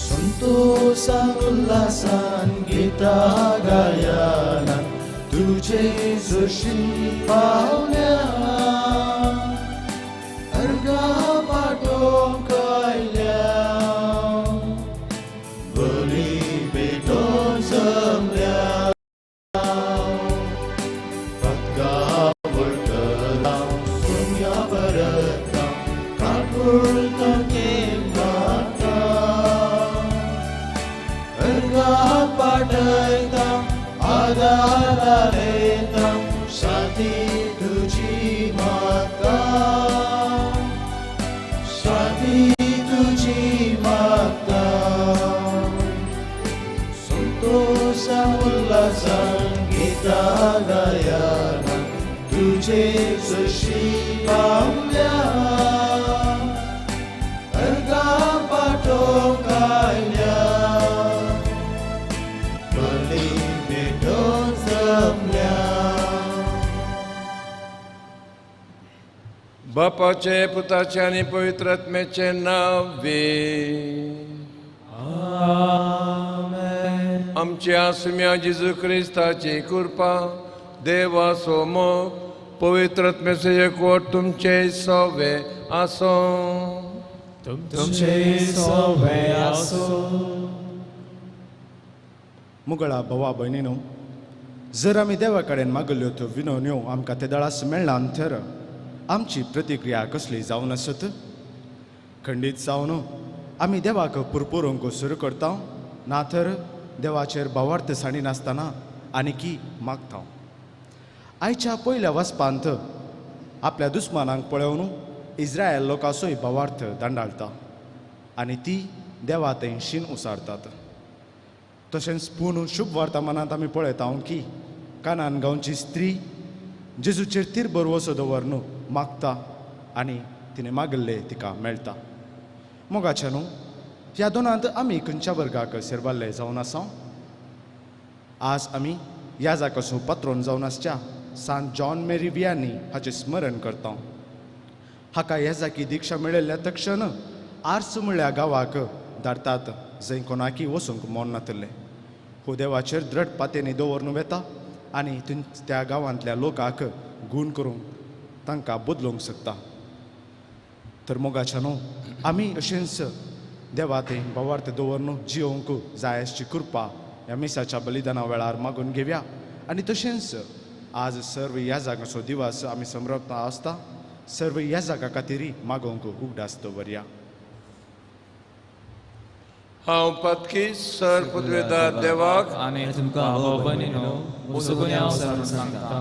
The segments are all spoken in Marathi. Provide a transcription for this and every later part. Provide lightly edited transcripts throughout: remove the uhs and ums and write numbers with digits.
Santosan ullasan kita gayanan तुझे सुशी पावल्या अर्गा पाठों कायल्या बली बेटों जमल्या पक्का वर्तला दुनिया परता काकुळता केमता अर्गा पाठयता आदारालेता साथी तुझी माता साथी तुझी माता संतोषा उल्हासान गीता गायना तुझे सुशी पावल्या अर्गा पाठो कायल्या बापाचे पुताचे आणि पवित्र आत्म्याचे नावे आमेन. आमच्या सुम्या जेजू क्रिस्ताची कृपा देवा सोमोग पवित्र आत्म्याचे एकवट तुमचे सवे आसो तुमचे सवे आसो. मुगळा भावा भयणीनो, जर आमी देवा कडेन मागल्यो त्यो विनवण्यो आमकां ते दळास मेळना तर आमची प्रतिक्रिया कसली जावन आसत. खंडीत जावन आमी देवाक पुरपुरूंक सुरू करता ना तर देवाचेर भावार्थ साणी नासतना आनीकी मागता. आयच्या पयल्या वचपांत आपल्या दुस्मानांक पळोवन इस्रायल लोकांचोय भावार्थ दांडाळटा आनी ती देवा थंय शीन उसारतात. तशेंच पूण शुभ वर्तमानांत आमी पळयता की कानान गांवची स्त्री जेजूचेर तीर बरवसो दवरून मागता आनी तिणें मागल्लें तिका मेळटा. मोगाच्या न्हू, ह्या दोनांत आमी खंयच्या वर्गाक सेरवाल्ले जावन आसा. आज आमी याजाकाचो पात्रोन जावन आसच्या सांत जॉन मेरी वियानी हाचें स्मरण करता. हाका याजाकी दिक्षा मेळिल्ल्या तक्षण आर्स म्हणल्या गांवाक धाडटात जंय कोणाकी वचूंक मोन नातलें. हो देवाचेर दृढ पातेनी दवरून वेता आनी त्या गांवांतल्या लोकांक गूण करूंक तांकां बदलूंक शकता. तर मोगाच्या न्हू, आमी अशेंच देवा थंय भावार्थ दवरून जियोंक जाय आसची कृपा ह्या मिसाच्या बलिदाना वेळार मागून घेवया. आनी तशेंच आज सर्व याजाकाचो दिवस आमी समरपता आसता सर्व याजाका खातीर मागोवंक उगडास दवरया. हांव पत्की सर पदवेदार देवाक आनी तुमकां भाव भयणीनो मुसुगुन्या वचून सांगता.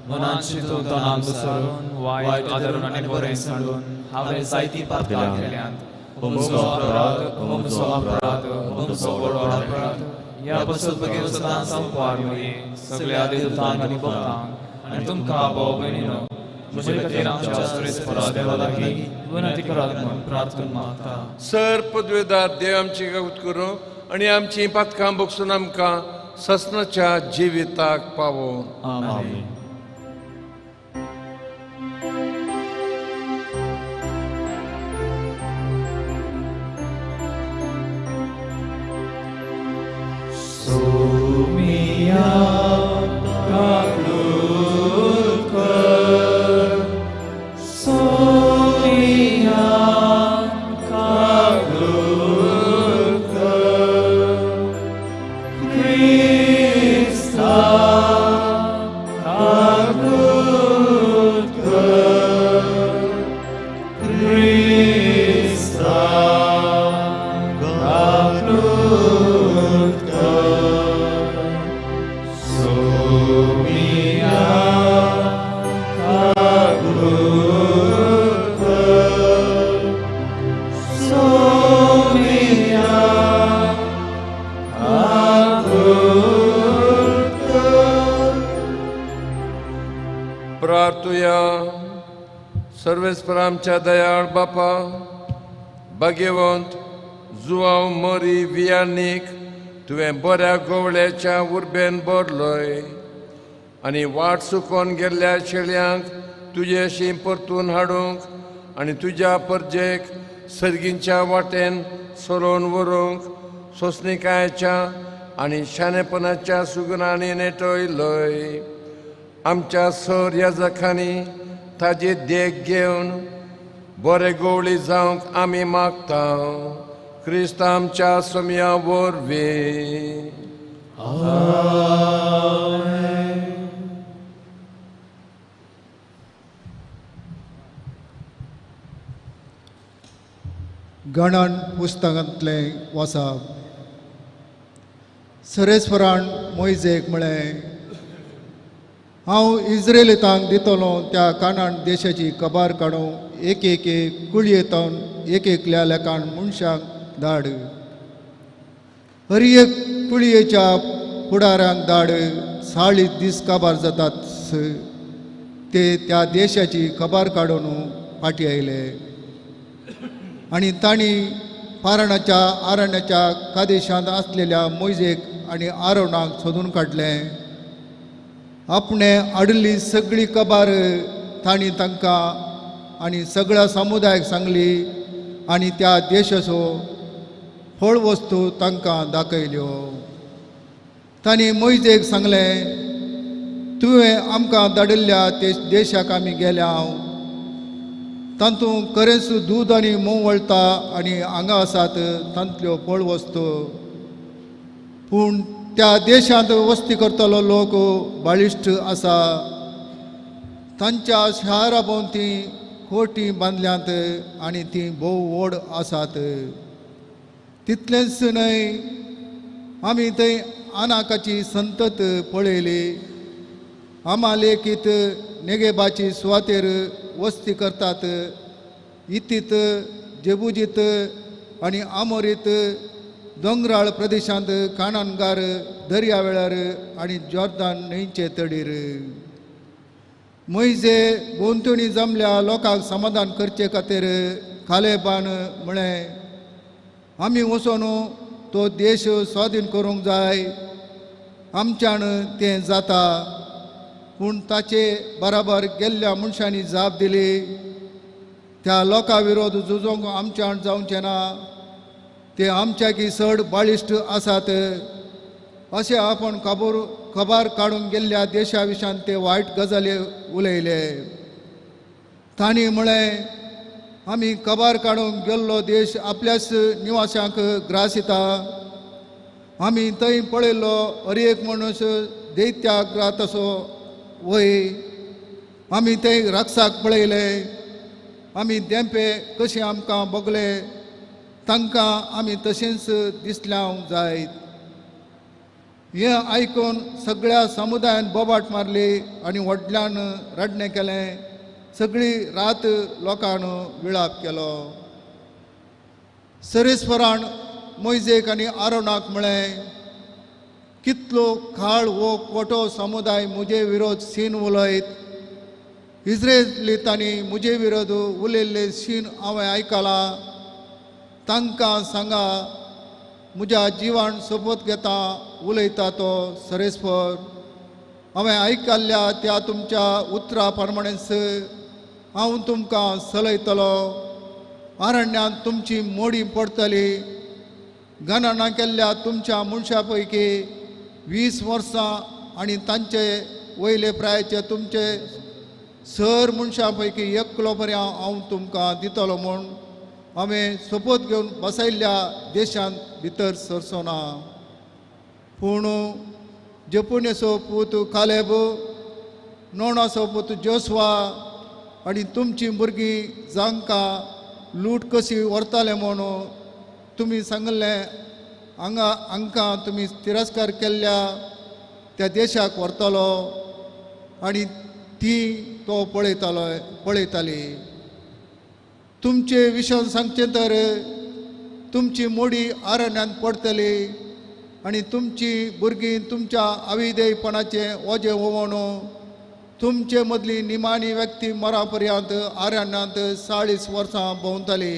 मनांची तोंडां दुसरून वायट आदरून आनी बरें सांडून हांवें जायती पातकां केल्यांत. तुमचो अपराध तुमचो अपराध तुमचो व्हड अपराध ह्या पासून बेगीन सदांच संपार मेळ्ळी सगळ्या देवतांक आनी भक्तांक. आनी तुमकां भाव भयणीनो म्हजे खातीर आमच्या सुरेस्परा देवा लागीं विनंती करात म्हूण प्रार्थना मागता. सर पदवेदार देव आमची गावत करूं आनी आमची पातकां बगसून आमकां ससनाच्या जिविताक पावो. आमेन. सोमिया काकूत कर सोमिया काकूत कर ख्रिस्ता काकूत कर ख्रिस्ता काकूत परस्पर आमच्या दयाळ बापा भाग्यवंत जुवांव मोरी वियानीक तुवें बऱ्या गवळ्याच्या उर्बेन भरलोय आनी वाट चुकोवन गेल्ल्या शेळयांक तुजेशी परतून हाडूंक आनी तुज्या परजेक सर्गींच्या वाटेन सरोवन व्हरूंक सोंसणिकायेच्या आनी शाणेपणाच्या सुगुणांनी नेटयलोय. आमच्या सर याजकांनी ताजी देख घेवन बरे गवळी जावंक आमी मागता. क्रिस्त आमच्या सोम्या वरवीं. गणन पुस्तकांतले वाचप. सरेस्वरान मोइजेक म्हळें, हांव इस्रायेलीतांक दितलो त्या कानान देशाची कबार काडूंक एक कुळयेतावन एकल्या लेखान मनशांक धाड. हर एक कुळयेच्या फुडाऱ्यांक धाड. 40 दीस काबार जातात ते त्या देशाची खबर काडून फाटी आयले. आनी तांणी पारणाच्या आरण्याच्या कादेशांत आसलेल्या मोइजेक आनी आरोनाक सोदून काडलें. आपणे आडली सगळी कबार तांणी तांकां आनी सगळ्या समुदायाक सांगली आनी त्या देशाचो फळ वस्तू तांकां दाखयल्यो. तांणी मोइजेक सांगलें, तुवें आमकां धाडिल्ल्या देशाक आमी गेल्या. तातूंत खरेंच दूद आनी मोव वळटा आनी हांगा आसात तांतल्यो फळ वस्तू. पूण त्या देशांत वस्ती करतलो लोक बाळिश्ट आसा. तांच्या शारा भोंवती खोटी बांदल्यांत आनी ती भोव व्हड आसात. तितलेंच न्हय, आमी थंय आनाकाची संतत पळयली. आमालेकीत नेगेबाची सुवातेर वस्ती करतात. इतीत, जेबुजीत आनी आमोरीत, दोंगराळ प्रदेशांत कानानगार दर्यावेळार आनी जॉर्दान न्हंयचे तडीर. मोइजे भोंवतणी जमल्या लोकांक समाधान करचे खातीर कालेबान म्हळें, आमी वचून तो देश स्वाधीन करूंक जाय. आमच्यान तें जाता. पूण ताचे बराबर गेल्ल्या मनशांनी जाप दिली, त्या लोकां विरोध झुजोवंक आमच्यान जावचें ना. ते आमच्याकी चड बाळिश्ट आसात. अशें आपण खबर काडूंक गेल्ल्या देशा विशयान ते वायट गजाली उलयले. तांणी म्हळें, आमी खबर काडूंक गेल्लो देश आपल्याच निवाशांक ग्रासिता. आमी थंय पळयल्लो हर एक मनीस दैत्याक रातसो वय. आमी थंय राक्षसाक पळयले. आमी देंपे कशें आमकां बगले, तांकां आमी तशेंच दिसल्यावंक जायत. हें आयकून सगळ्या समुदायान बोबाट मारली आनी व्हडल्यान रडणें केलें. सगळी रात लोकांन विळाप केलो. सरेस्वरान मोइजेक आनी आरोनाक म्हळें, कितलो खाळ वो खोटो समुदाय मुजे विरोध सीन उलयत. इस्रायेलीतांनी मुजे विरोध उलयल्ले सीन हांवें आयकलां. तांकां सांगा, म्हज्या जिवान सोबत घेता उलयता तो सरेस्वर. हांवें आयकल्ल्या त्या तुमच्या उतरा प्रमाणेच हांव तुमकां चलयतलो. आरण्यांत तुमची मोडी पडटली. गणना केल्ल्या तुमच्या मनशां पैकी 20 वर्सां आनी तांचे वयले प्रायाचे तुमचे सर मनशां पैकी एकलो पर्यंत हांव तुमकां दितलो म्हूण हांवें सोपत घेवन बसयल्ल्या देशांत भितर सरचो ना. पूण जेपुनेचो पूत कालेब, नोणाचो पूत जोसवा आनी तुमची भुरगीं जांकां लूट कशी व्हरताले म्हूण तुमी सांगलें, हांकां तुमी तिरस्कार केल्ल्या त्या देशाक व्हरतलो आनी ती तो पळयताली. तुमचे विशय सांगचें तर तुमची मोडी आरण्यांत पडटली आनी तुमची भुरगीं तुमच्या अविधेयपणाचें ओजें वोवून तुमचे मदली निमाणी व्यक्ती मरापर्यंत आरण्यांत 40 वर्सां भोंवताली.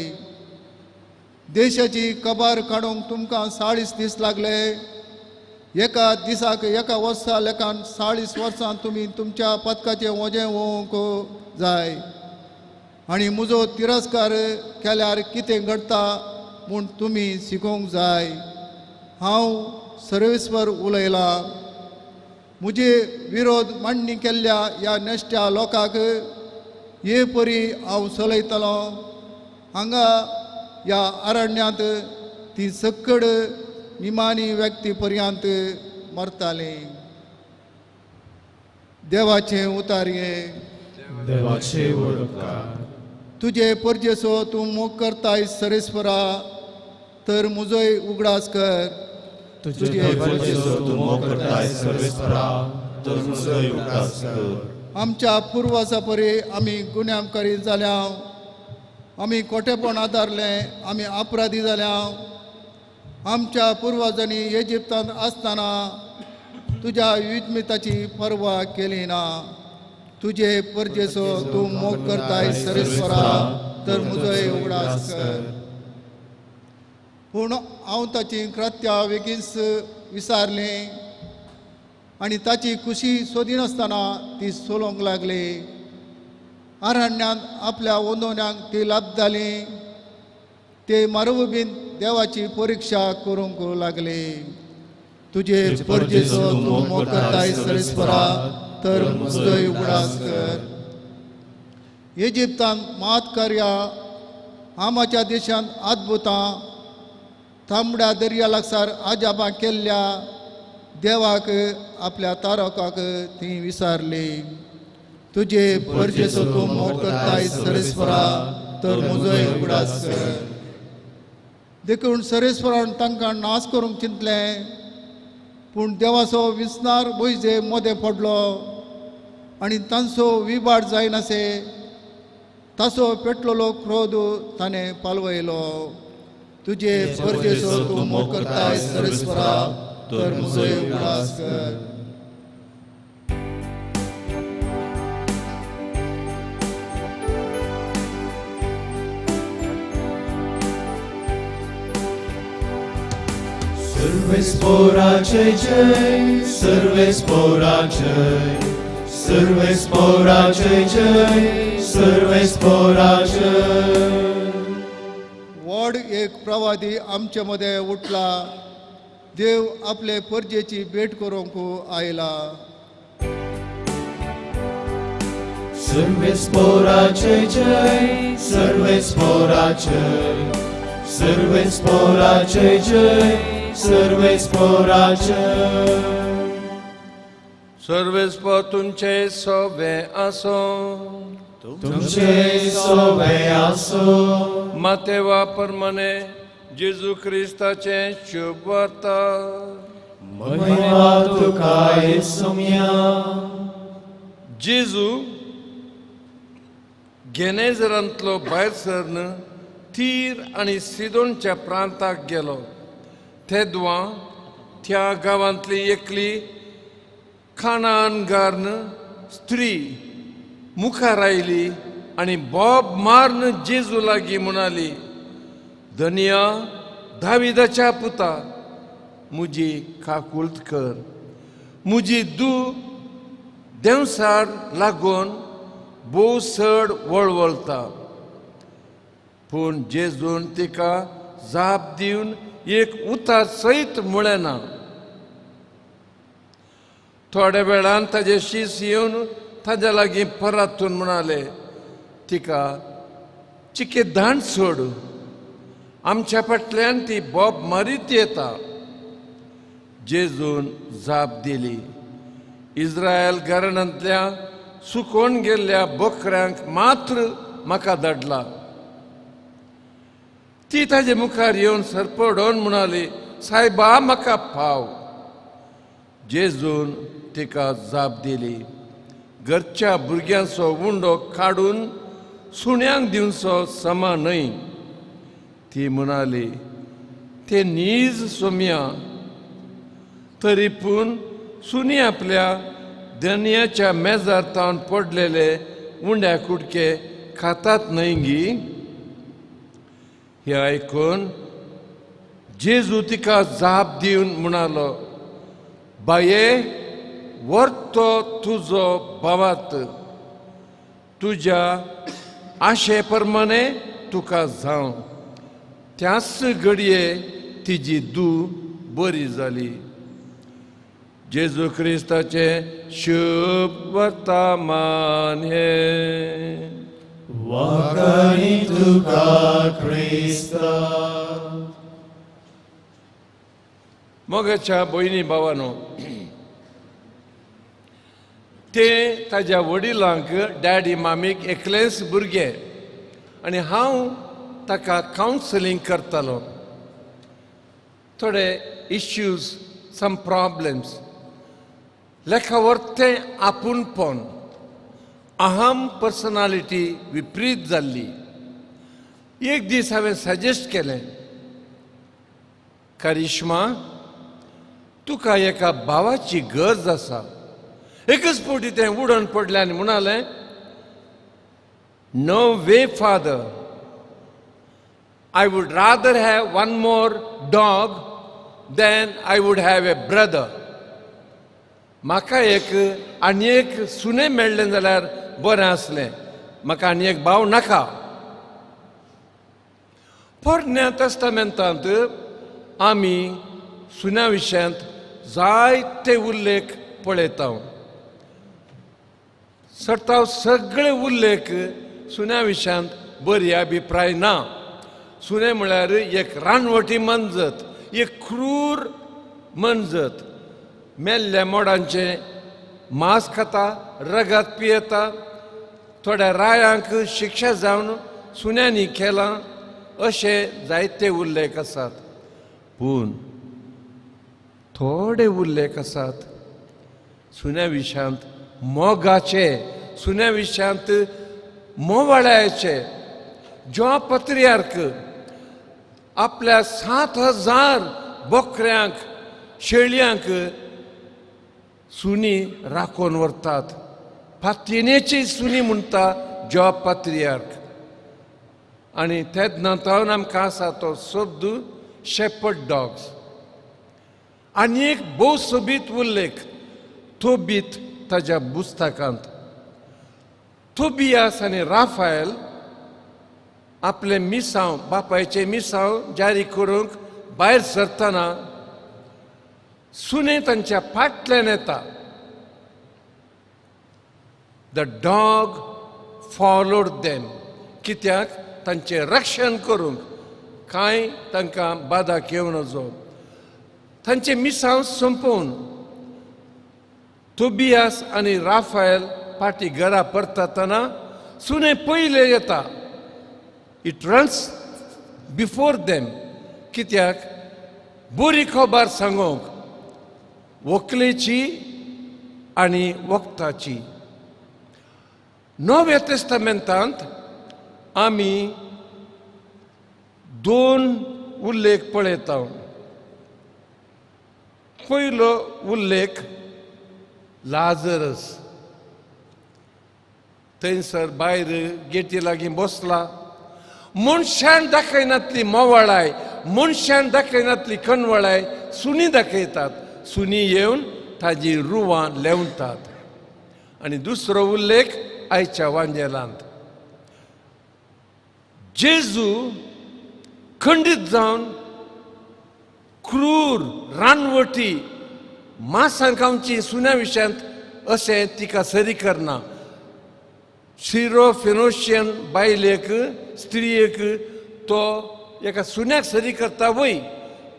देशाची कबार काडूंक तुमकां 40 दीस लागले. एका दिसाक एका वर्सा लेखान 40 वर्सां तुमी तुमच्या पथकाचें वजें वोवंक जाय. आनी म्हजो तिरस्कार केल्यार कितें घडटा म्हूण तुमी शिकोवंक जाय. हांव सर्वेस्वर उलयलां. म्हजे विरोध मांडणी केल्ल्या ह्या नेश्ट्या लोकांक हे परी हांव चलयतलों. हांगा ह्या अरण्यांत ती सक्कड निमाणी व्यक्ती पर्यंत मरताली. देवाचें उतार्ये. देवाचे उपकार. तुजे परजेसो तूं मोग करताय सरेस्वरा, तर म्हजोय उगडास कर. तुझे परजेसो तूं मोग करताय सर्वेस्परा, तर म्हजोय उगडास कर. आमच्या पुर्वजां परी आमी गुन्यांवकारी जाल्या. आमी खोटेपण आदारलें. आमी अपराधी जाल्या. आमच्या पुर्वजांनी इजिप्तांत आसतना तुज्या विधमिताची पर्वा केली ना. तुजे परजेसो तूं मोग करताय सरेस्वरा, तर म्हजोय उगडास कर. पूण हांव ताची कृत्यां बेगीनच विसारलें आनी ताची खुशी सोदिनासतना ती सोलोवंक लागली. अरण्यांत आपल्या वंदोन्यांक ती लाभताली. ते मारव बीन देवाची परिक्षा करूंक लागले. तुजे परजेसो तूं मोग करताय सरेस्वरा, तर म्हजोय उगडास कर. इजिप्तांत मातकार्यां, आमाच्या देशांत अद्भुतां, तांबड्या दर्या लागसार आजाबां केल्ल्या देवाक आपल्या तारकाक ती विसारली. तुजे परजेसो तूं मोग करताय सरेस्वरा, तर म्हजोय उगडास कर. देखून सरेस्वरान तांकां नाश करूंक चिंतलें, पूण देवाचो विस्नार मोइजे मदें पडलो आनी तांचो विबाड जायनासे. ताचो पेटलेलो क्रोध ताणें पालवयलो. तुजे परजेसो तूं मोग करताय सरेस्वरा, तर म्हजोय उगडास कर. सर्वेस्पोराचे जय, सर्वेस्पोराचे, सर्वेस्पोराचे जय, सर्वेस्पोराचे. व्हड एक प्रवादी आमचे मदें उठला. देव आपले परजेची भेट करूंक आयला. सर्वेस्पोराचे जय, सर्वेस्पोराचे, सर्वेस्पोराचे जय, सर्वेस्पोराचे. सर्वेस्पर तुमचे सोबे आसो. तुमचे सोबे आसो. मातेवा परमने जेजू क्रिस्ताचे शुभ वार्ता. महिमा तुका येसुम्या. जेजू गेनेझरांतलो भायर सरन तीर आनी सिदोनच्या प्रांताक गेलो. तेदवां त्या गांवांतली एकली खानानगारन स्त्री मुखार आयली आनी बोब मारन जेजू लागीं म्हणाली, धनिया दाविदाच्या पुता, मुजी काकुळट कर. मुजी धूव देंवसार लागून भोव चड वळवळटा. पूण जेजून तिका जाप दिवन एक उतार सयत म्हळें ना. थोड्या वेळान ताजे शीस येवन ताज्या लागीं परतून म्हणाले, तिका चिके धांड सोड. आमच्या फाटल्यान ती बोब मारीत येता. जेजून जाप दिली, इस्रायल घराण्यांतल्या सुकोवन गेल्ल्या बोकऱ्यांक मात्र म्हाका धाडला. ती ताजे मुखार येवन सरपडोन म्हणाली, सायबा म्हाका पाव. जेजून तिका जाप दिली, घरच्या भुरग्यांचो उंडो काडून सुण्यांक दिवचो समा न्हय. ती म्हणाली, ते नीज सोम्या. तरी पूण सुनी आपल्या धन्याच्या मेजार तावन पडलेले उंड्या कुडके खातात न्हय गी. हे आयकून जेजू तिका जाप दिवन म्हणालो, बाये, व्हरतो तुजो भावात, तुज्या आशे प्रमाणे तुका जावं. त्याच घडये तिजी धूव बरी जाली. जेजू क्रिस्ताचे शुभ वर्तमान हे. वाकणी तुका क्रिस्ता. मोगाच्या भयणी भावानो, ते ताज्या वडिलांक डॅडी मामीक एकलेंच भुरगे आनी हांव ताका कावन्सलिंग करतालो. थोडे इश्यूज, सम प्रॉब्लेम्स, लेखा व्हरतें आपुणपण, अहम पर्सनालिटी विपरीत जाल्ली. एक दीस हांवें सजेस्ट केलें, करिश्मा, तुका एका भावाची गरज आसा. एकच फावटी तें उडोवन पडलें आनी म्हणालें, no way father, I would rather have one more dog than I would have a brother. म्हाका आनी एक सुने मेळ्ळें जाल्यार बरें आसलें, म्हाका आनी एक भाव नाका. पोरण्या तेस्तामेंतांत आमी सुन्या विशयांत जायते उल्लेख पळयता. सगळे उल्लेख सुन्या विशयांत बरी अभिप्राय ना. सुने म्हळ्यार एक रानवटी मनजत, एक क्रूर मनजत, मेल्ल्या मोडांचे मांस खाता, रगत पियेता. थोड्या रायांक शिक्षा जावन सुन्यांनी केलां, अशे जायते उल्लेख आसात. पूण थोडे उल्लेख आसात सुन्या विशयांत मोगाचे, सुन्या विशयांत मोवाळ्याचे. जो पत्रियार्क आपल्या 7,000 बोकऱ्यांक, शेळयांक सुनी राखोवन व्हरतात. फातिनेची सुनी म्हणटा जो पत्रियार्क. आनी तेदनातावन आमकां आसा तो शब्द शेपर्ड डॉग्स. आनी एक भोव सोबीत उल्लेख तोबीत ताच्या पुस्तकांत. तोबियास आनी राफायल आपले मिसांव, बापायचे मिसांव जारी करूंक भायर सरतना सुने तांच्या फाटल्यान येता. द डॉग फॉलोड देम, कित्याक तांचें रक्षण करूंक, कांय तांकां बादाक येवं नजो. तांचे मिसांव संपोवन तोबियास आनी राफायल फाटी घरा परतना सुने पयले येता. इट रन्स बिफोर देम, कित्याक बरी खबर सांगोंक, व्हंकलेची आनी वखदाची. नव्या तेस्तामेंतांत आमी 2 उल्लेख पळयता. पयलो उल्लेख लाजरस. थंयसर भायर गेटी लागीं बसला. मनशान दाखयनातली मोवाळाय, मनशान दाखयनातली कणवळाय सुनी दाखयतात. सुनी येवन ताजी रुवां लेवतात. आनी दुसरो उल्लेख आयच्या वांजेलांत. जेजू खंडीत जावन क्रूर, रानवटी, मांसांक खावची सुन्या विशयांत अशें तिका सरी करना. सिरो फेनोशियन बायलेक, स्त्रियेक तो एका सुन्याक सरी करता वय,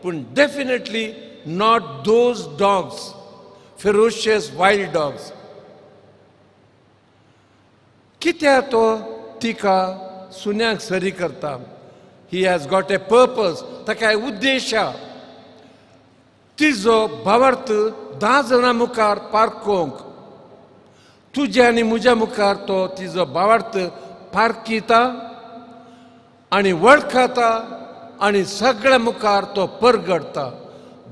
पूण definitely not those dogs, ferocious wild dogs. कित्याक तो तिका सुन्याक सरी करता? He has got a purpose, ताका उद्देश आसा. तिजो भावार्थ 10 जाणां मुखार पारकोवंक. तुज्या आनी म्हज्या मुखार तो तिजो भावार्थ पारकिता आनी वळखता आनी सगळ्या मुखार तो परगडता.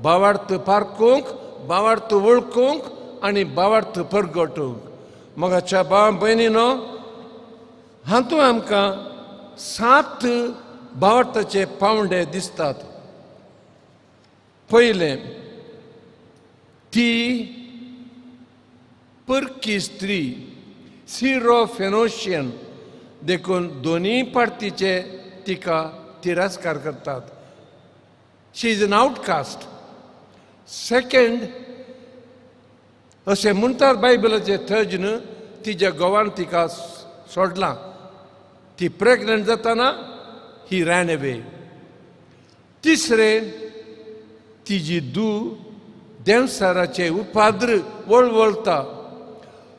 भावार्थ पारकोवंक, भावार्थ वळखूंक आनी भावार्थ परगटूंक. मोगाच्या भाव भयणीनो, हातूंत आमकां 7 भावार्थाचे पावंडे दिसतात. पयलें, ती परकी स्त्री, सिरो फेनोशियन, देखून दोनी पार्टीचे तिका तिरस्कार करतात. शी इज एन आउटकास्ट. सेकंड, अशें म्हणटात बायबलाचे थंय तिच्या घोवान तिका सोडलां. ती प्रेग्नंट जाताना ही रॅन अवे. तिसरें, तिजी धूव देवसाराचे उपाद्र वळवळटा.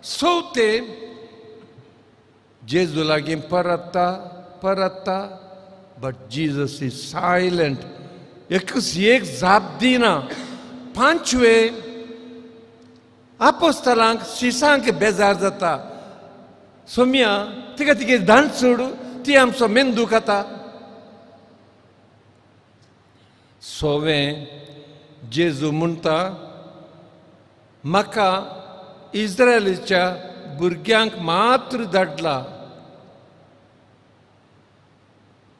चवथें, जेजू लागीं परतता, बट जीजस इज सायलंट. एक जाप दिना. पांचवें, आपोस्तलांक शिसांक बेजार जाता. सोम्या तिका तिगे धांट सोड, ती आमचो मेंदू खाता. सोवें, जेजू म्हणटा, म्हाका इस्रायेलीच्या भुरग्यांक मात्र धाडला.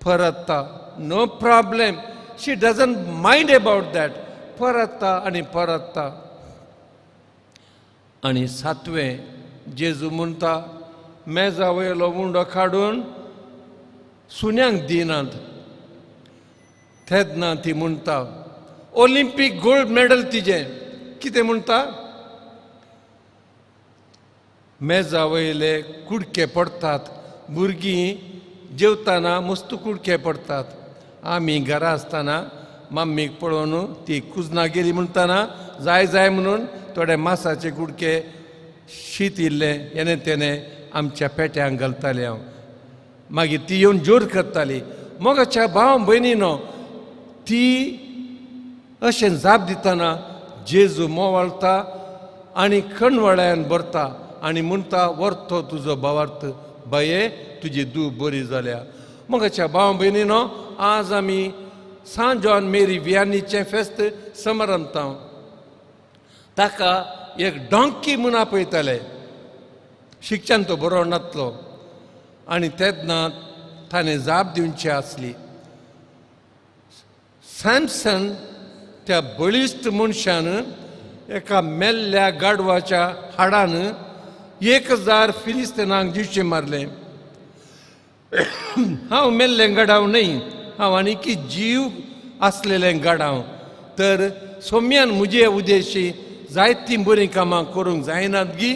परतता, no problem. She doesn't mind about that. परतता. आनी 7वें, जेजू म्हणटा, मेजा वयलो उंडो काडून सुन्यांक दिनात. तेन्ना ती म्हणटा, ऑलिंपीक गोल्ड मेडल तिजें. कितें म्हणटा? मेजा वयले कुडके पडटात. भुरगीं जेवताना मस्त कुडके पडटात. आमी घरा आसतना मम्मीक पळोवन ती कुजना गेली म्हणटाना जाय म्हणून थोडे मासाचे कुडके शीत इल्लें येणें तेणें आमच्या पेट्यांक घालतालें हांव. मागीर ती येवन जोर करताली. मोगाच्या भाव भयणीनो, ती अशें जाप दितना जेजू मोवाळटा आनी कणवळ्यान भरता आनी म्हणटा, व्हरतो तुजो भावार्थ, बाये तुजी धूव बरी जाल्या. मोगाच्या भाव भयणीनो, आज आमी सान जॉन मेरी वियानीचें फेस्त समरमतां. ताका एक डॉंकी म्हूण आपयताले. शिक्षण तो बरो नासलो आनी तेन्ना ताणें जाप दिवची आसली. सॅमसन त्या बळिश्ट मनशान एका मेल्ल्या गाडवाच्या हाडान 1000 फिलिस्तिनांक दिवचे मारले. हांव मेल्लें गाडाव न्हय, हांव आनीकी जीव आसलेलें गाडाव. तर सोम्यान म्हजे उद्देशी जायतीं बरीं कामां करूंक जायनात गी.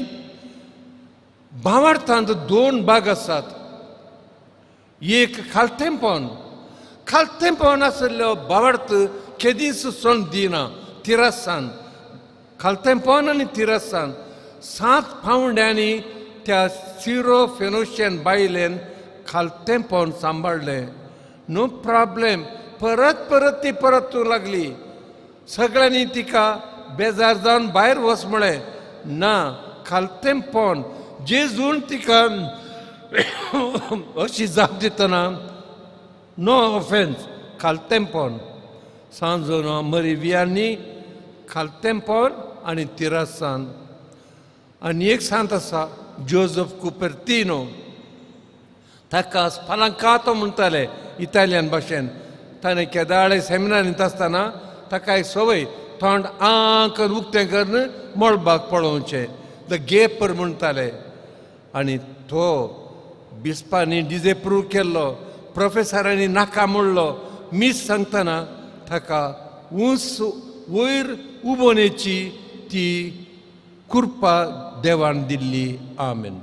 भावार्थांत 2 भाग आसात. एक खालतेंपण आशिल्लो भावार्थ केदीस सोंड दिना. तिरासान, खालतेंपण आनी तिरासान 7 पावंड्यांनी त्या सिरो फेनोशियन बायलेन खालतेंपण सांबाळलें. No problem. परत ती परतूंक लागली. सगळ्यांनी तिका बेजार जावन भायर वच म्हळें. ना, खालतेंपण. जेजून तिका अशी जाप दितना, नो ऑफेन्स, खालतेंपण. सांजो मरी वियांनी खालतेंपण आनी तिरासान. आनी एक सांत आसा, जोझफ कुपर्तिनो. ताका स्पालांकातो म्हणटाले इटालियन भाशेन. ताणें केदाळे सेमिनारींत आसतना ताका एक संवय, थोंड करून उक्तें करून मळबाक पळोवचें. द गेपर म्हणटाले. आनी तो बिस्पांनी डिजेप्रूव केल्लो, प्रोफेसरांनी नाका म्हणलो. मीस सांगतना ताका उंच वयर उबोवनेची ती कृपा देवान दिल्ली. आमेन.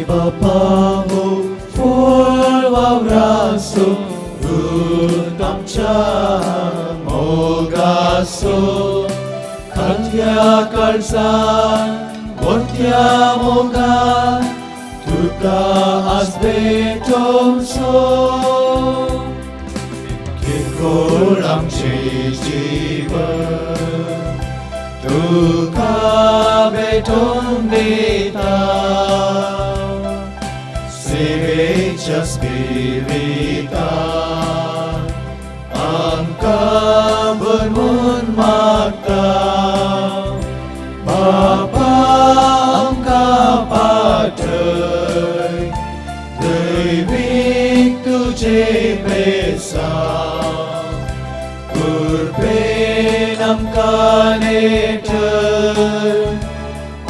Bapamu full abraço, tamcha mogaso, kantia kalsan, montia moga, tuka asbetom so. ओळ आमचे जीवन तुका भेटून दिता सेवेच्या स्पिरिता आमकां भरवून मागता बापा आमकां पाठय दैवीक तुजे प्रेसां कुर्बेन आमकां नेटय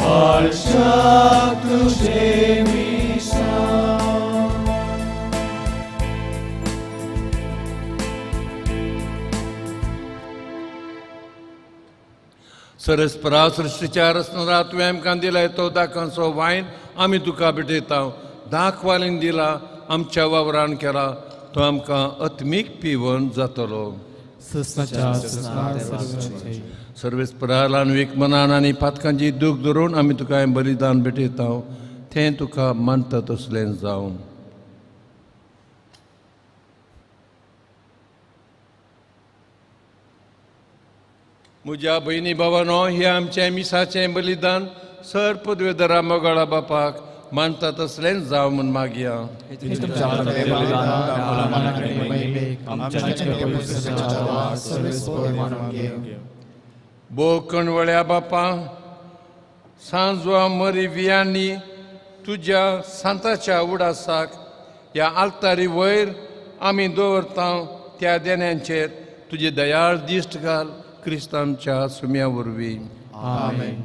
आळशाक तुजे मिसां सरस्परा सृश्टीच्या रचणारा तुवें आमकां दिलाय तो दाखांचो वायन आमी तुका भेटयता दाख वालीन दिला आमच्या वावरान केला तो आमकां अत्मीक पिवण जातलो सर्वेस्परा लानवीक मनान आनी पातकांची दूख धरून आमी तुका हें बलिदान भेटयता तें तुका मानता तसलें जावं म्हज्या भयणी भावानो हें आमचें मिसाचें बलिदान सर पदवेदरा मोगाळा बापाक मानता तसलें जावं म्हूण मागया बो कणवळ्या बापा सांजवा मरी वियांनी तुज्या सांताच्या उडासाक ह्या आल्तारी वयर आमी दवरता त्या देण्यांचेर तुजी दयाळ दिश्ट घाल क्रिस्तांच्या सुम्या वरवीं आमेन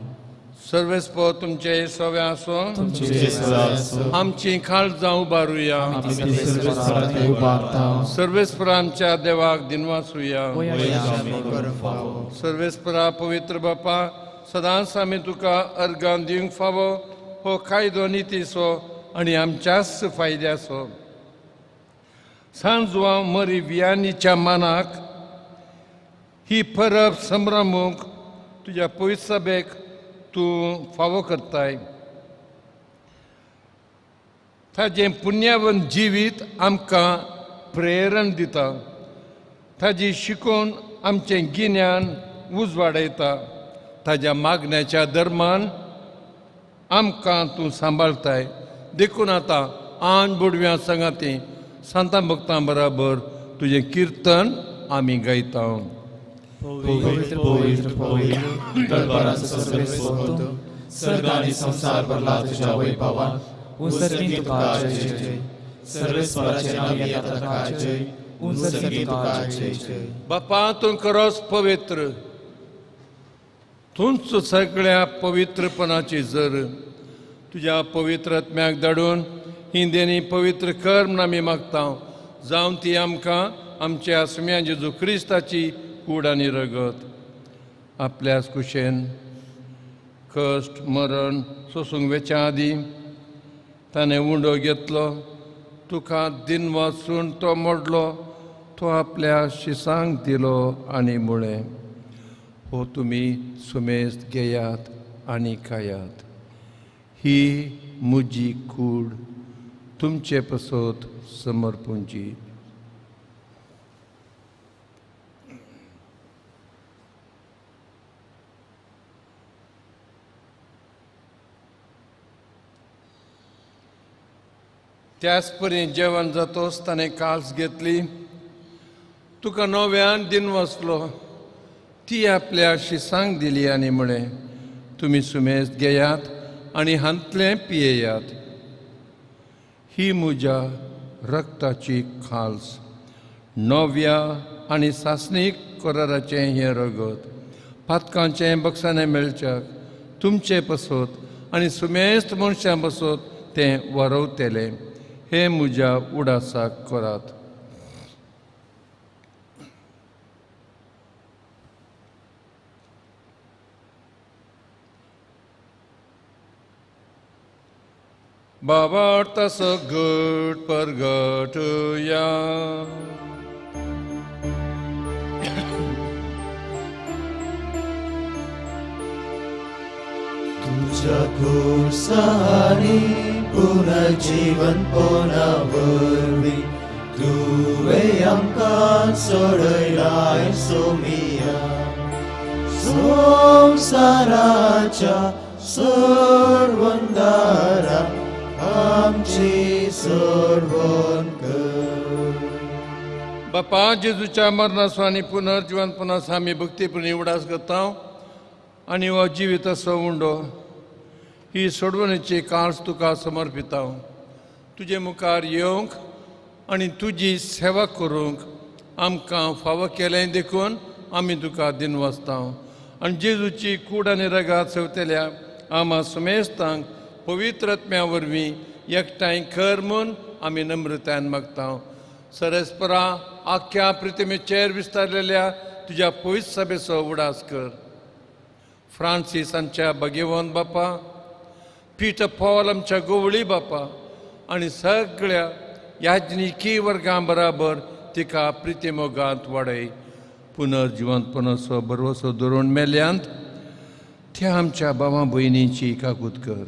सर्वेस्पो तुमचे सवे आसो आमची खाळ जावं उबारुया सर्वेस्परा आमच्या देवाक दिनवासुया सर्वेस्परा पवित्र बापा सदांच आमी तुका अर्गां दिवंक फावो हो कायदो नितीचो आनी आमच्याच फायद्याचो सांजवा मरी वियांनीच्या मानाक ही परब संभ्रमूंक तुज्या पवित्र सभेक तूं फावो करताय ताजें पुण्यवन जिवीत आमकां प्रेरण दिता ताजी शिकून आमचें गिन्यान उजवाडयता ताज्या मागण्याच्या धर्मान आमकां तूं सांबाळताय देखून आतां आन बुडव्या संगाती सांता भक्तां बराबर तुजें किर्तन आमी गायता पवित्र पवित्र पवित्र दरबाराचो सर्वेस्पो सर्ग आनी संसार भरला तुज्या वैभवान उंचरती तुका जय जय सर्वेस्पराचें नांव येता तुका जय उंचरती तुका जय जय बापा तूं खरोच पवित्र तूंच सगळ्या पवित्रपणाची जर तुज्या पवित्र आत्म्याक धाडून ही देणी पवित्र कर म्हूण आमी मागता जावं ती आमकां आमच्या सुम्या जेजू क्रिस्ताची कूड आनी रगत आपल्याच कुशेन कश्ट मरण सोसूंक वेच्या आदीं ताणें उंडो घेतलो तुका दिन वाचून तो मोडलो तो आपल्या शिसांक दिलो आनी म्हळें हो तुमी सुमेस्त घेयात आनी खायात ही म्हजी कूड तुमचे पसत समर्पूंची त्याच परी जेवण जातोच ताणें काल्स घेतली तुका नव्यान दिन वचलो ती आपल्या शिसांक दिली आनी म्हळें तुमी सुमेस्त घेयात आनी हांतलें पियेयात ही म्हज्या रक्ताची खाल्स नव्या आनी सासणीक कराराचें हें रगत पातकांचें बक्षांनी मेळच्याक तुमचे पसत आनी सुमेस्त मनशां बसत तें वरवतेलें हे म्हज्या उडासाक करात बाबा तसो घट परगटुया तुझ्या खुर्सानी पुनर्जीवन पोना वरवी तुवें आमकां सोडयलाय सोमिया संवसाराच्या सर्वंदारा आमची सोडवण कर. बापा जेजूच्या मरणाचो आनी पुनर्जिवनपणाचो आमी भक्तीपुणी उडास करता आनी हो जिवीत असो उंडो ही सोडवणेची काळज तुका समर्पिता. तुजे मुखार येवंक आनी तुजी सेवा करूंक आमकां फावो केलें देखून आमी तुका दिनवासता. आनी जेजूची कूड आनी रगात सेवतेल्या आमा सुमेस्तांक पवित्र आत्म्या वरवीं एकठांय कर म्हूण आमी नम्रतायेन मागता. सरस्परा आख्या पृथ्वीचेर विस्तारलेल्या तुज्या पवित्र सभेचो उडास कर. फ्रांसीस आमच्या भगिवंत बापा, पीटर पॉल आमच्या गोवळी बापा आनी सगळ्या याजनिकी वर्गां बराबर तिका प्रितीमोगांत वाडय. पुनर्जिवंतपणाचो बरवसो धरून मेल्यांत त्या आमच्या भावां भयणींची काकूत कर.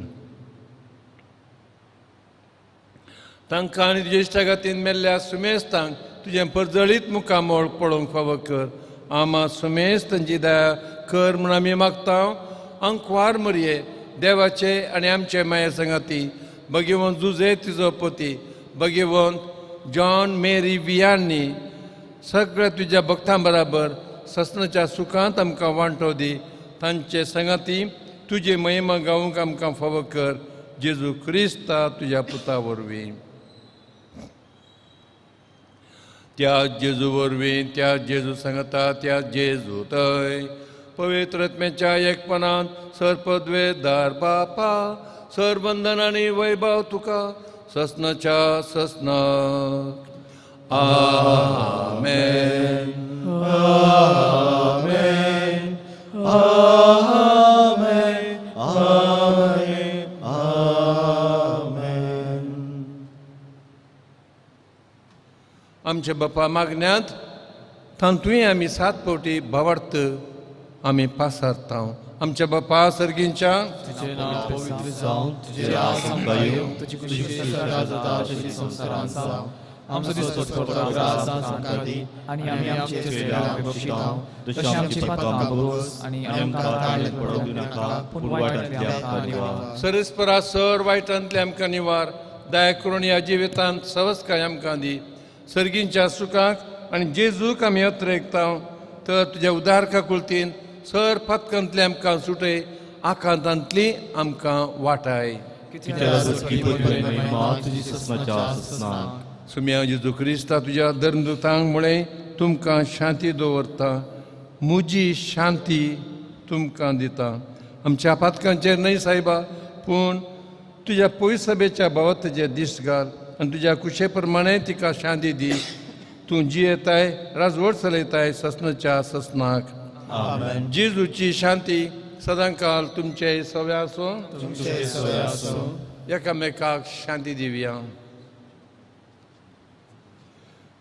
तांकां आनी तुज्या इश्टागातीन मेल्ल्या सुमेस्तांक तुजें परजळीत मुखामोळ पळोवंक फावो कर. आमा सुमेस्त तांची दया कर म्हूण आमी मागता. अंकवार मरये देवाचे आनी आमचे माये संगाती भगिवंत जुजे तिजो पती भगिवंत जॉन मेरी वियांनी सगळ्या तुज्या भक्तां बराबर ससनाच्या सुखांत आमकां वांटो दी. तांचे संगाती तुजी महिमा गावूंक आमकां फावो कर. जेजू क्रिस्ता तुज्या पुता वरवीं. त्या जेजू वरवीं त्या जेजू सांगता त्या जेजू थंय पवित्र आत्म्याच्या एकपणान सरपदवेदार बापा सरबंधन आनी वैभव तुका ससनाच्या ससनाक. आमेन. आमेन. आमेन. आमेन. आमेन. आमच्या बापा मागण्यांत तांतूय आमी 7 फावटी भावार्थ आमी पासारता. आमच्या बापा सर्गींच्या तुझे नाव पवित्र जावं, तुझे राज आमकां येवं, तुजी खुशी सगळ्या जाता तशी संवसारांत जावं. आमचो दिसतो राज आमकां दी आनी आमी आमचे चुकलेल्यांक बक्षितां तशी आमची पातकां भोगोस आनी आमकां ताळेत पडोवंक नाका पूण वायटांतल्यान आमकां निवार. सरस्परा सर वायटांतले आमकां निवार. दया करून ह्या जिवितांत सवस्काय आमकां दी. सर्गींच्या सुखाक आनी जेजूक आमी अत्रेकता. तर तुज्या उदार काकुळतीन सर फातकांतले आमकां सुटय, आकांतांतली आमकां वाटाय. सुम्या जेजू क्रिस्ता तुज्या धर्मदुतांक म्हळें तुमकां शांती दवरता, म्हजी शांती तुमकां दिता. आमच्या पातकांचेर न्हय सायबा पूण तुज्या पवित्र सभेच्या भोंवतणेचे दीस घाल आनी तुज्या कुशे प्रमाणे तिका शांती दी. तूं जियेताय राजवट चलयताय ससनाच्या ससनाक. जेजूची शांती सदांकाल तुमचे सव्या आसूं. एकामेकाक शांती दिवया.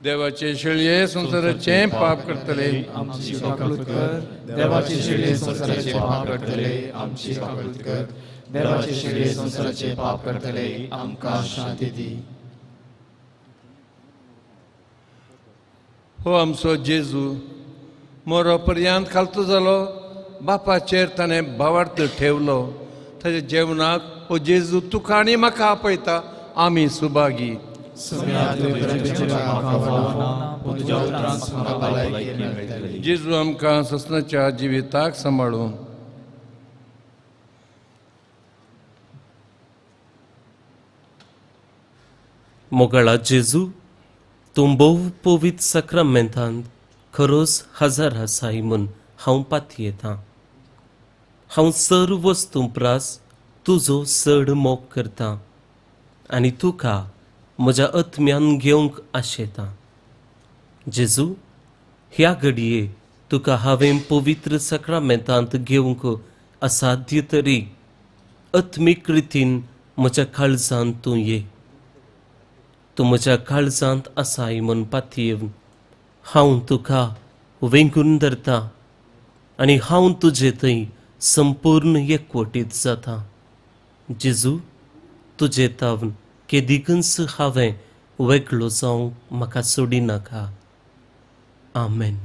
देवाचे शेळये संवसाराचे पाप करतले आमची काकूत कर. देवाचे शेळये संवसाराचे पाप करतले आमची काकूत कर. देवाचे शेळये संवसाराचे पाप करतले आमकां शांती दी. हो आमचो जेजू मोरो पर्यंत खालतो जालो, बापाचेर ताणें भावार्थ ठेवलो. ताच्या जेवणाक हो जेजू तुका आनी म्हाका आपयता. आमी सुभागी. जेजू आमकां ससनाच्या जिविताक सांबाळून मोगळा जेजू तूं भोव पवित्र सक्रामेंतांत खरोच हजर आसाय म्हूण हांव पातयेतां. हांव सर्व वस्तू प्रास तुजो चड मोग करतां आनी तुका म्हज्या आत्म्यान घेवंक आशेतां. जेजू ह्या घडये तुका हांवें पवित्र सक्रामेंतांत घेवंक असाध्य तरी आत्मीक रितीन म्हज्या काळजांत तूं ये. तूं म्हज्या काळजांत आसाय म्हूण पातयेवन हांव तुका वेंगून धरतां आनी हांव तुजे थंय संपूर्ण एकवटीत जाता. जेजू तुजे तावन केदिकन्स हांवें वेगळो जावंक म्हाका सोडी नाका. आमेन.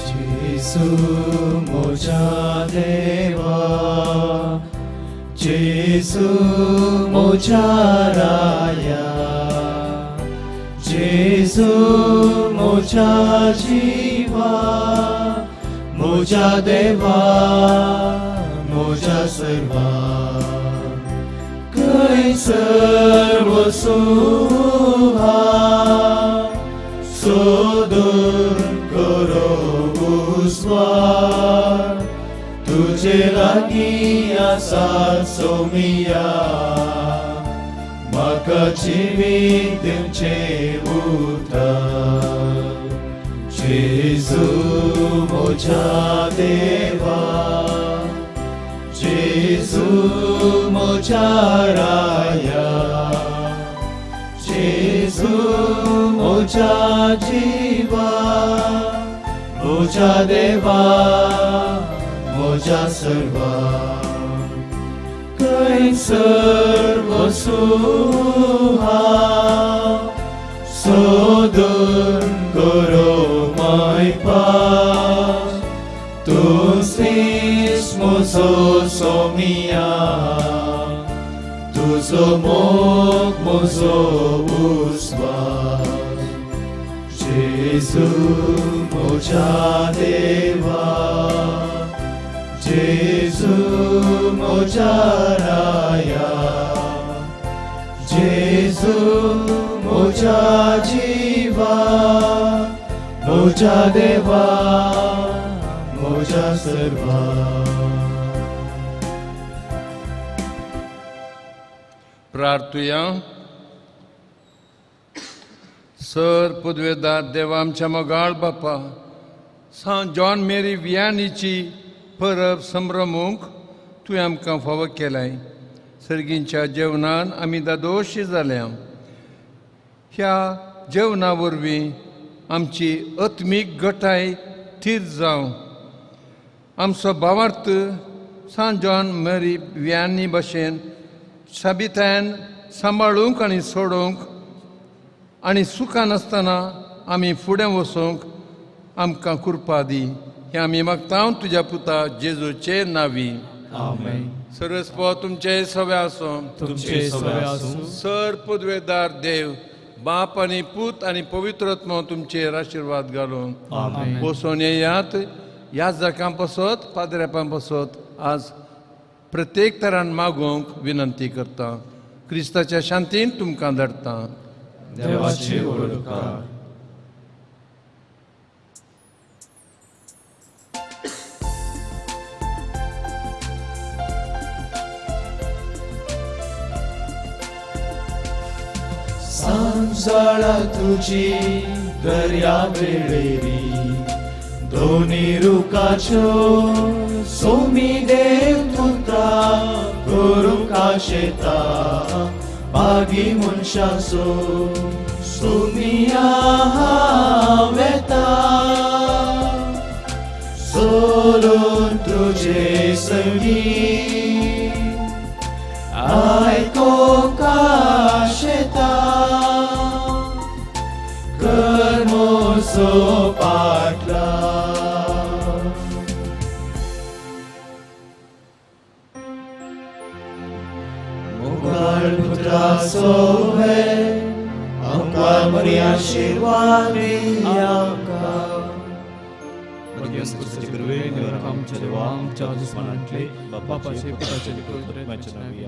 जेसू मोजा देवा, जेसू मोजा राया, जेसू मोजा जीवा, मोजा देवा, मोजा सर्वा, कैसर वसुहा सोदून करो उस्वार, तुझे लागी आसा सोमिया, म्हाका जिवीत दिवचे उतर. जेजू मोजा देवा, जेजू मोजा राया, जेजू मोजा जीवा, मोजा देवा, मोजा सर्वा, कैसर वसुहा सोदून करो मायपास, तू श्रीस मोजो सोमिया, तुझो मोग मोजो उस्वास. जेजू मोजा देवा, जेजू मोजा राया, जेजू मोजा जीवा, मोजा देवा, मोजा सर्वा. प्रार्थुया. सर पदवेदार देवा आमच्या मोगाळ बापा, सांत जॉन मेरी वियानीची परब संभ्रमूंक तुवें आमकां फावो केलाय. सर्गींच्या जेवणान आमी दादोशी जाल्या. ह्या जेवणा वरवीं आमची आत्मीक घटाय थीर जावं. आमचो भावार्थ सांत जॉन मेरी वियानी भशेन साबितायेन सांबाळूंक आनी सोडूंक आनी सुखान आसतना आमी फुडें वचूंक आमकां कृपा दी. हें आमी मागता तुज्या पुता जेजूचे नांवी. आमेन. सर्वस्व तुमचे सवे आसूं. तुमचे सवे आसूं. सर पदवेदार देव बाप आनी पूत आनी पवित्र आत्मा तुमचेर आशिर्वाद घालून आमेन. बसून येयात. ह्या जाकां पासत पाद्रेपां पासत आज प्रत्येक तरान मागोवंक विनंती करता. क्रिस्ताच्या शांतीन तुमकां धाडटा. देवाचे वडकार. सांजळा तुजी दर्या वेळेरी, दोनी रुखाच्यो सोमी देव तुका करूंक आशेता. बागी मनशाचो सोमिया वेता, सोडून तुजे संगीत आयकोंक आशेता. कर मोजो पाटला, मोगाळ पुत्राचो हे आमकां बरी आशिर्वाद दी आमकां. मध्यस्थाचे गुरुवे निवरक आमच्या देवा आमच्या दुस्मनांतले बापाचे पुताचे पुत्राचे नावी.